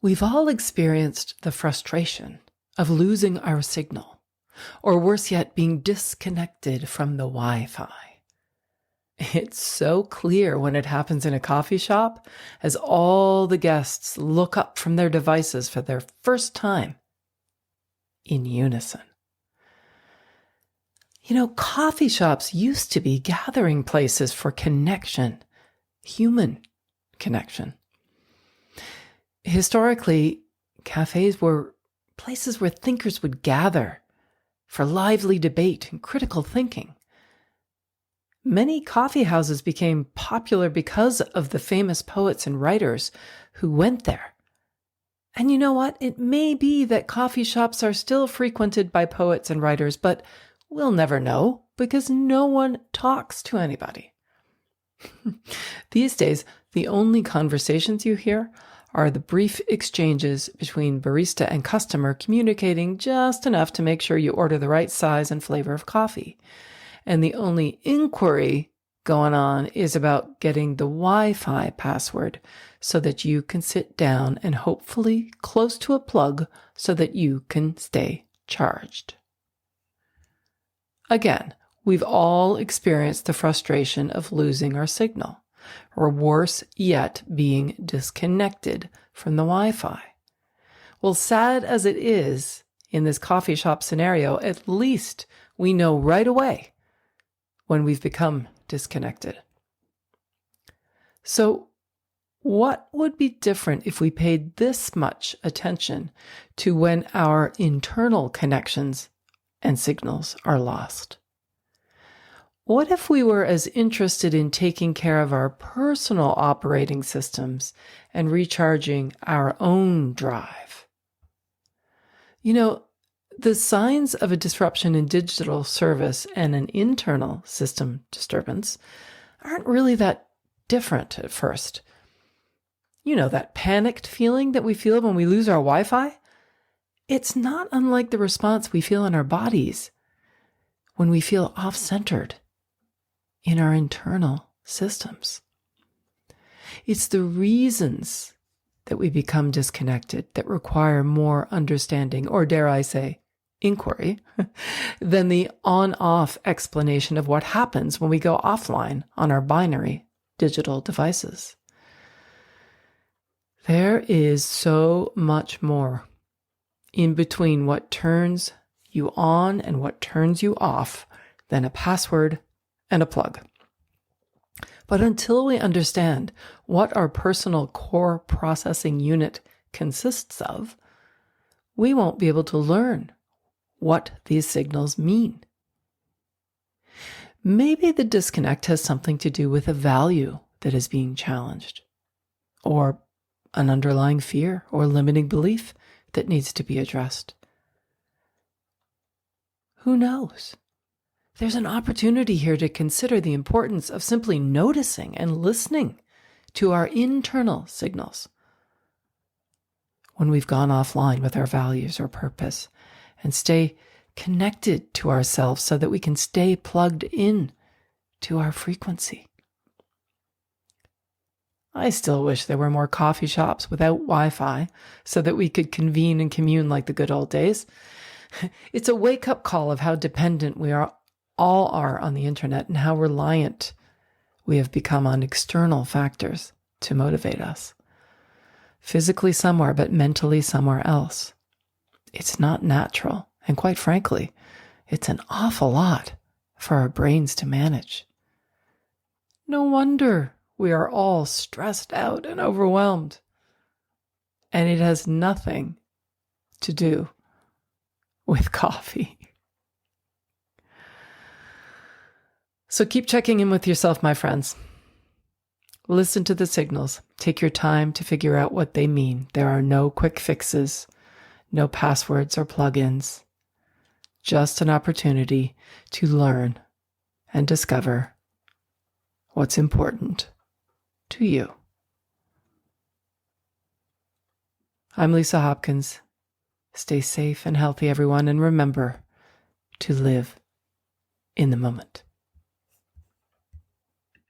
We've all experienced the frustration of losing our signal, or worse yet, being disconnected from the Wi-Fi. It's so clear when it happens in a coffee shop as all the guests look up from their devices for their first time in unison. Coffee shops used to be gathering places for connection, human connection. Historically, cafes were places where thinkers would gather for lively debate and critical thinking. Many coffee houses became popular because of the famous poets and writers who went there. And you know what? It may be that coffee shops are still frequented by poets and writers, but we'll never know because no one talks to anybody. These days, the only conversations you hear are the brief exchanges between barista and customer communicating just enough to make sure you order the right size and flavor of coffee. And the only inquiry going on is about getting the Wi-Fi password so that you can sit down and hopefully close to a plug so that you can stay charged. Again, we've all experienced the frustration of losing our signal, or worse yet, being disconnected from the Wi-Fi. Well, sad as it is in this coffee shop scenario, at least we know right away when we've become disconnected. So, what would be different if we paid this much attention to when our internal connections and signals are lost? What if we were as interested in taking care of our personal operating systems and recharging our own drive? The signs of a disruption in digital service and an internal system disturbance aren't really that different at first. That panicked feeling that we feel when we lose our Wi-Fi? It's not unlike the response we feel in our bodies when we feel off-centered in our internal systems. It's the reasons that we become disconnected that require more understanding, or dare I say, inquiry, than the on-off explanation of what happens when we go offline on our binary digital devices. There is so much more in between what turns you on and what turns you off than a password and a plug. But until we understand what our personal core processing unit consists of, we won't be able to learn what these signals mean. Maybe the disconnect has something to do with a value that is being challenged, or an underlying fear or limiting belief that needs to be addressed. Who knows? There's an opportunity here to consider the importance of simply noticing and listening to our internal signals when we've gone offline with our values or purpose, and stay connected to ourselves so that we can stay plugged in to our frequency. I still wish there were more coffee shops without Wi-Fi so that we could convene and commune like the good old days. It's a wake-up call of how dependent we all are on the internet and how reliant we have become on external factors to motivate us. Physically somewhere, but mentally somewhere else. It's not natural, and quite frankly, it's an awful lot for our brains to manage. No wonder we are all stressed out and overwhelmed. And it has nothing to do with coffee. So keep checking in with yourself, my friends. Listen to the signals. Take your time to figure out what they mean. There are no quick fixes, no passwords or plugins. Just an opportunity to learn and discover what's important to you. I'm Lisa Hopkins. Stay safe and healthy, everyone, and remember to live in the moment.